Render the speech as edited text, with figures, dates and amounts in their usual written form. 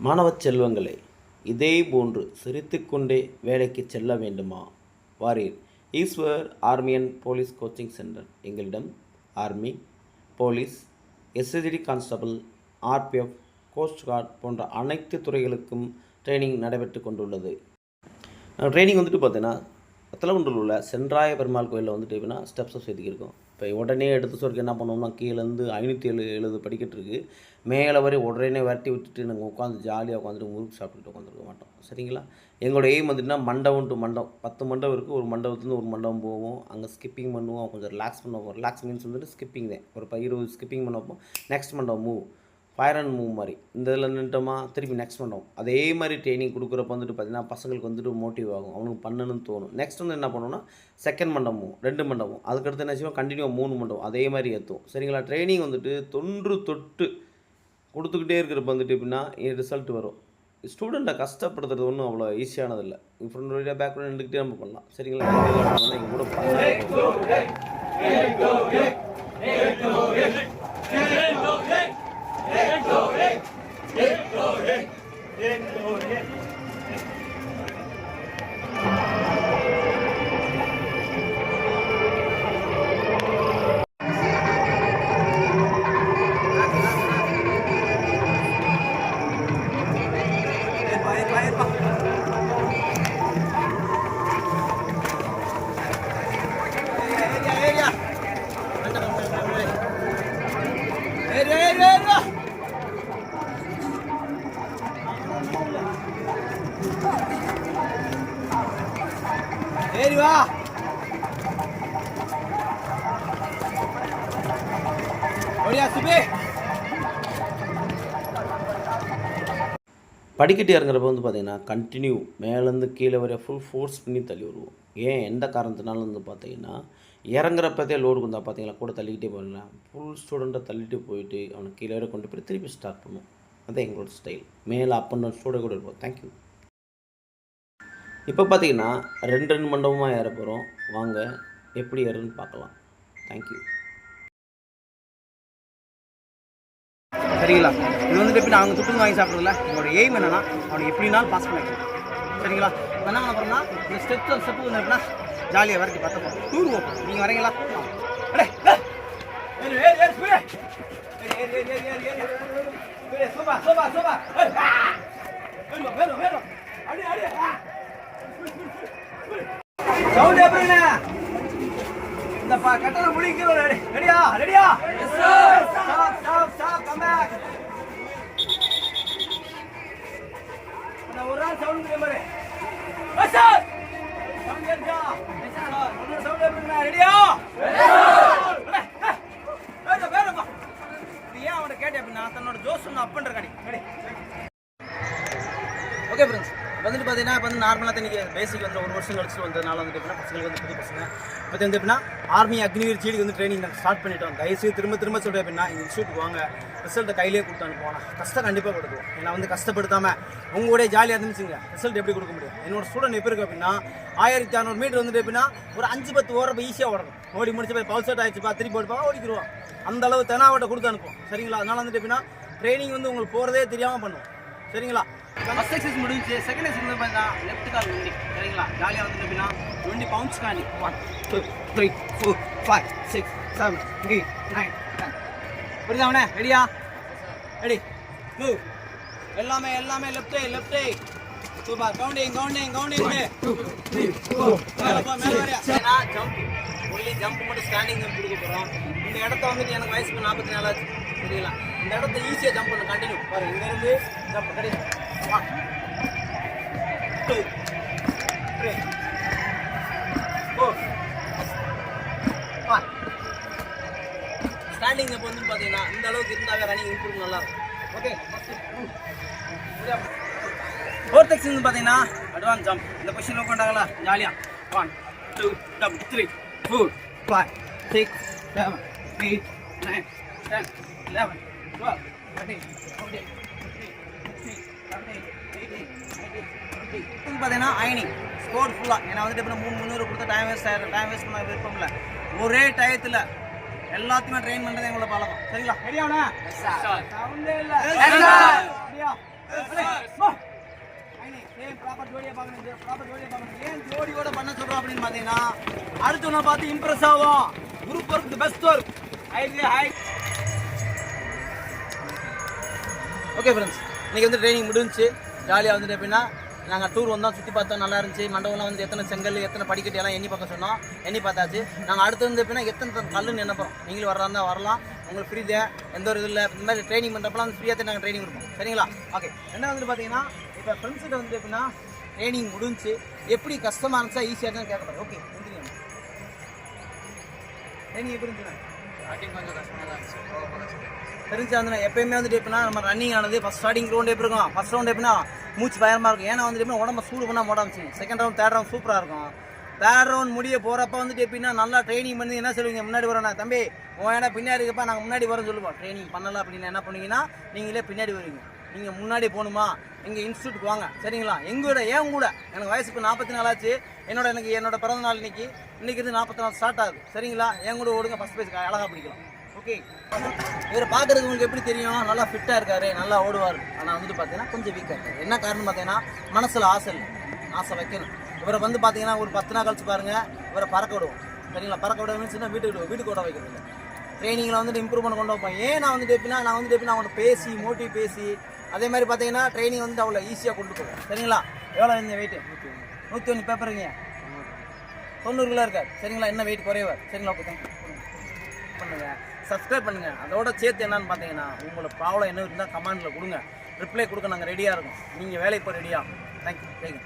மாணவ செல்வங்களே, இதே போன்று சிரித்துக்கொண்டே வேலைக்கு செல்ல வேண்டுமா? வாரீர் Eswar army and police coaching centre. எங்களிடம் army, police, SSC constable, RPF, coast guard போன்ற அனைத்து துறைகளுக்கும் ட்ரைனிங் நடைபெற்று கொண்டுள்ளது. ட்ரைனிங் பார்த்தீங்கன்னா அத்தலகுண்டில் உள்ள சென்றாய பெருமாள் கோயிலில் எப்படின்னா ஸ்டெப்ஸை சேர்த்துக்கிருக்கோம். இப்போ உடனே எடுத்து சொல்லிட்டு என்ன பண்ணுவோம்னா, கீழேருந்து 570 படிக்கட்டு இருக்குது, மேலே வரை உடனே விரட்டி விட்டுட்டு நாங்கள் உட்காந்து ஜாலியாக உட்காந்துட்டு முறுக்கு சாப்பிட்டுட்டு உட்காந்துருக்க மாட்டோம். சரிங்களா? எங்களோட எய்ம் மண்டபம் டு மண்டபம் 10 மண்டபம் இருக்குது. ஒரு மண்டபத்துலேருந்து ஒரு மண்டபம் போவோம், அங்கே ஸ்கிப்பிங் பண்ணுவோம், கொஞ்சம் ரிலாக்ஸ் பண்ணுவோம். ரிலாக்ஸ் மீன்ஸ் ஸ்கிப்பிங் தான். ஒரு 20 ஸ்கிப்பிங் பண்ணுவோம். நெக்ஸ்ட் மண்டபம் மூவ், ஃபயர் அண்ட் மூவ் மாதிரி இந்த இதில் நின்ட்டோமா திருப்பி நெக்ஸ்ட் பண்ணுவோம். அதே மாதிரி ட்ரைனிங் கொடுக்குறப்ப பார்த்திங்கன்னா பசங்களுக்கு மோட்டிவ் ஆகும், அவனுக்கு பண்ணணும்னு தோணும். நெக்ஸ்ட் என்ன பண்ணுவோம்னா செகண்ட் மண்டபமும் 2 மண்டபம், அதுக்கடுத்து என்ன செய்வோம், கண்டினியூவாக 3 மண்டபம் அதே மாதிரி ஏற்றுவோம். சரிங்களா? ட்ரைனிங் தொன்று தொட்டு கொடுத்துக்கிட்டே இருக்கிறப்ப எப்படின்னா ரிசல்ட் வரும். ஸ்டூடெண்ட்டை கஷ்டப்படுத்துறது ஒன்றும் அவ்வளோ ஈஸியானதில்லை. ஃப்ரெண்ட் பேக்ரவுண்ட் நின்றுக்கிட்டே நம்ம பண்ணலாம். சரிங்களா? எங்கள் கூட ஏறி வா. படிக்கட்டு இறங்குறப்ப பார்த்தீங்கன்னா கண்டினியூ மேலேருந்து கீழே வர ஃபுல் ஃபோர்ஸ் பண்ணி தள்ளி வருவோம். ஏன் எந்த காரணத்தினாலும் பார்த்தீங்கன்னா இறங்குறப்பதே லோடு வந்தால் பார்த்தீங்களா கூட தள்ளிக்கிட்டே போயிடலாம். ஃபுல் ஸ்டூடெண்ட்டை தள்ளிட்டு போயிட்டு அவனை கீழே வரை கொண்டு போய் திருப்பி ஸ்டார்ட் பண்ணுவோம். அதுதான் எங்களோட ஸ்டைல். மேலே அப் அண்ட் டவுன் ஸ்டூடெண்ட் கூட இருப்போம். தேங்க்யூ. இப்போ பார்த்தீங்கன்னா 2 மண்டபமாக ஏற போகிறோம். வாங்க எப்படி ஏறுன்னு பார்க்கலாம். தேங்க்யூ. சரிங்களா? இது எப்படி அவங்க துட்டு வாங்கி சாப்பிட்றதில்ல. என்னோட எய்ம் என்னன்னா அவனை எப்படினாலும் பாஸ் பண்ணிக்கலாம். சரிங்களா? என்ன பண்ண போகிறோம்னா இந்த ஸ்டெப்பு எப்படின்னா ஜாலியாக வரைக்கும் பார்த்து டூர் போகும். நீங்கள் வரீங்களா? சவுண்ட் எப்படிங்க இந்த கட்டணம் முடிக்க ரெடியா ரெடியா stop stop stop come back. அந்த ஒரு நாள் சவுண்ட் கேமரே சார் சவுண்ட் கேட்டா சார் ஒரு சவுண்ட் எப்படிங்க ரெடியா வேறப்பா இது ஏன் அவனை கேட்டே அப்படின்னா தன்னோட ஜோஸ் ஒன்று அப் பண்ணுற காடி ரெடி. ஓகே ஃப்ரெண்ட்ஸ், பார்த்தீங்கன்னா இப்போ நார்மலாக இன்றைக்கி பேசிக் ஒரு வருஷம் கழிச்சு வந்ததுனால எப்படின்னா பசங்களுக்கு புது பசங்க இப்போ எப்படின்னா ஆர்மி அக்னிவீர் சீலுக்கு ட்ரைனிங் நாங்கள் ஸ்டார்ட் பண்ணிட்டோம். தயவுசெய்து திரும்ப சொல்கிறேன் அப்படின்னா எங்கள் இன்ஸ்டியூட்டுக்கு வாங்க, ரிசல்ட்டை கையிலே கொடுத்து அனுப்புவோம். கஷ்டம் கண்டிப்பாக கொடுக்கும். ஏன்னா கஷ்டப்படுத்தாமல் உங்களுடைய ஜாலியாக இருந்துச்சுங்க ரிசல்ட் எப்படி கொடுக்க முடியும்? என்னோட ஸ்டூடெண்ட் எப்படி இருக்குது அப்படின்னா 1600 மீட்டர் எப்படின்னா ஒரு 5-10 ஓரப்போ ஈஸியாக ஓடணும். ஓடி முடிச்சு போய் பவுல் ஷர்ட் ஆகிடுச்சுப்பா திருப்பி ஓடிப்பா ஓடிக்கிடுவோம். அந்த அளவு தெனாவட்டை கொடுத்து அனுப்புவோம். சரிங்களா? அதனால் எப்படின்னா ட்ரைனிங் உங்களுக்கு போகிறதே தெரியாமல் பண்ணுவோம். சரிங்களா? ஃபர்ஸ்ட் எக்ஸசைஸ் முடிஞ்சு செகண்ட் எக்ஸசைஸ் பார்த்தீங்கன்னா லெஃப்ட் கால் நொண்டி. சரிங்களா? ஜாலியாக எப்படின்னா 20 பவுண்ட்ஸ் காண்டி 1 2 3 4 5 6 7 8 9 10. புரியுதா அவனே? ரெடியா? Ready move. எல்லாமே லெஃப்ட் சூப்பர். கவுண்டிங் 2 3 4 மேலே வரையா ஜம்ப் ஒன்லி ஜம்ப் மட்டும் ஸ்டாண்டிங் ஜம்ப் கொடுக்க போகிறோம். இந்த இடத்த எனக்கு வயசுக்கு 44 ஆச்சு. சரிங்களா? இந்த இடத்த ஈஸியாக ஜம்ப் பண்ணு. கண்டினியூ பாரு. இங்கேருந்து ஜம்ப் ரெடி 1 2 3 4 5. ஸ்டாண்டிங் ஜம்ப் பார்த்தீங்கன்னா இந்த அளவுக்கு இருந்தாவே ரன்னிங் இம்ப்ரூவ் நல்லா இருக்கும். ஓகே. ஃபோர்த் எக்ஸசைஸ் பார்த்தீங்கன்னா அட்வான்ஸ் ஜம்ப். இந்த பொசிஷனில் உட்காண்டாங்களா ஜாலியாக 1 2 3 4 5 6 7 8 9 10 11 12 13 14 பார்த்தீங்கன்னா ஐனிங் ஸ்கோர் ஃபுல்லாக. ஏன்னா எப்படி 300 கொடுத்தா டைம் வேஸ்ட் பண்ண விருப்பம் இல்லை. ஒரே டயத்தில் எல்லாத்தையுமே ட்ரெயின் பண்ணுறது எங்களை பழக்கம். சரிங்களா? ரெடியாண்ணா? சவுண்டே இல்லை. ஏன் ஜோடியோட பண்ண சொல்றோம் அப்படின்னு பார்த்தீங்கன்னா அடுத்தவனை பார்த்து இம்ப்ரெஸ் ஆகும். Group work best work. Okay friends, இன்னைக்கு வந்து ட்ரைனிங் முடிஞ்சிச்சு. ஜாலியாக வந்துட்டு எப்படின்னா நாங்கள் டூர் வந்தோம், சுற்றி பார்த்தோம், நல்லா இருந்துச்சு. மண்டபம்லாம் வந்து எத்தனை செங்கல் எத்தனை படிக்கட்டு எல்லாம் எண்ணி பார்க்க சொன்னோம், எண்ணி பார்த்தாச்சு. நாங்கள் அடுத்து வந்து எப்படின்னா எத்தனை கல்லுன்னு நினைப்போம். நீங்களும் வர்றதா வரலாம், உங்களுக்கு ஃப்ரீ தான், எந்த ஒரு இது இல்லை. இந்த மாதிரி ட்ரைனிங் பண்ணுறப்பலாம் வந்து ஃப்ரீயாக தான் நாங்கள் ட்ரைனிங் கொடுப்போம். சரிங்களா? ஓகே. என்ன வந்துட்டு பார்த்தீங்கன்னா இப்போ ஃப்ரெண்ட்ஸ்கிட்ட வந்து எப்படின்னா ட்ரைனிங் முடிஞ்சு எப்படி கஷ்டமாக இருந்துச்சா ஈஸியாக தான் கேட்கப்படுது. ஓகே, புரிஞ்சுங்க. ட்ரைனிங் எப்படி இருந்துச்சுண்ணா? கொஞ்சம் கஷ்டமாக தான் இருந்துச்சு. தெரிஞ்சு வந்து எப்பயுமே வந்துட்டு எப்படின்னா நம்ம ரன்னிங் ஆனது ஃபஸ்ட் ஸ்டார்டிங் ரவுண்ட் எப்படி இருக்கும், ஃபஸ்ட் ரவுண்ட் எப்படின்னா மூச்சு பயமாக இருக்கும். ஏன்னா வந்துட்டு எப்படின்னா உடம்பு சூடு பண்ணால் மோடாச்சு. செகண்ட் ரவுண்ட் தேர்ட் ரவுண்ட் சூப்பராக இருக்கும். தேர்ட் ரவுண்ட் முடிய போகிறப்ப வந்துட்டு எப்படின்னா நல்லா ட்ரைனிங் பண்ணி என்ன சொல்லுவீங்க, முன்னாடி வரேன் தம்பி ஏன்னா பின்னாடி இருக்கப்பா நாங்கள் முன்னாடி வரோன்னு சொல்லுவோம். ட்ரைனிங் பண்ணலாம் அப்படின்னு என்ன பண்ணுவீங்கன்னா நீங்களே பின்னாடி வருவீங்க. நீங்கள் முன்னாடி போகணுமா, எங்கள் இன்ஸ்டியூட்டுக்கு வாங்க. சரிங்களா? எங்கூட ஏன் கூட எனக்கு வயசு இப்போ 44 ஆச்சு. என்னோட பிறந்த நாள் இன்னைக்கு இருந்து 44 ஸ்டார்ட் ஆகுது. சரிங்களா? என் கூட ஓடுங்க, ஃபஸ்ட் ப்ரைஸ் அழகாக பிடிக்கலாம். ஓகே. இவரை பார்க்குறதுக்கு உங்களுக்கு எப்படி தெரியும், நல்லா ஃபிட்டாக இருக்காரு, நல்லா ஓடுவார். ஆனால் வந்துட்டு பார்த்தீங்கன்னா கொஞ்சம் வீக்காக இருக்காரு. என்ன காரணம் பார்த்தீங்கன்னா மனசில் ஆசை இல்லை, ஆசை வைக்கணும். இவரை வந்து பார்த்தீங்கன்னா ஒரு 10 நாள் கழிச்சு பாருங்கள், இவரை பறக்க விடுவோம். சரிங்களா? பறக்க விட மீன்ஸ்னா வீட்டுக்கு ஓட வைக்கிறது இல்லை. ட்ரைனிங்கில் வந்துட்டு இம்ப்ரூவ்மெண்ட் கொண்டு வைப்பேன். ஏன் நான் வந்துட்டு எப்படின்னா அவனை பேசி மோட்டிவ் பேசி அதே மாதிரி பார்த்தீங்கன்னா ட்ரைனிங் வந்து அவ்வளோ ஈஸியாக கொண்டு போகும். சரிங்களா? எவ்வளோ இந்த வெயிட்டு 101 பேப்பருங்க, 90 கிலோ இருக்கார். சரிங்களா? என்ன வெயிட் குறைவார். சரிங்களா? Okay, thank you. பண்ணுங்கள், சப்ஸ்கிரைப் பண்ணுங்கள். அதோட சேர்த்து என்னன்னு பார்த்தீங்கன்னா உங்களோட ப்ராப்ளம் என்ன இருந்தால் கமெண்டில் கொடுங்க, ரிப்ளை கொடுக்க நாங்கள் ரெடியாக இருக்கோம். நீங்கள் வேலைக்கு போக ரெடியாக. தேங்க்யூ.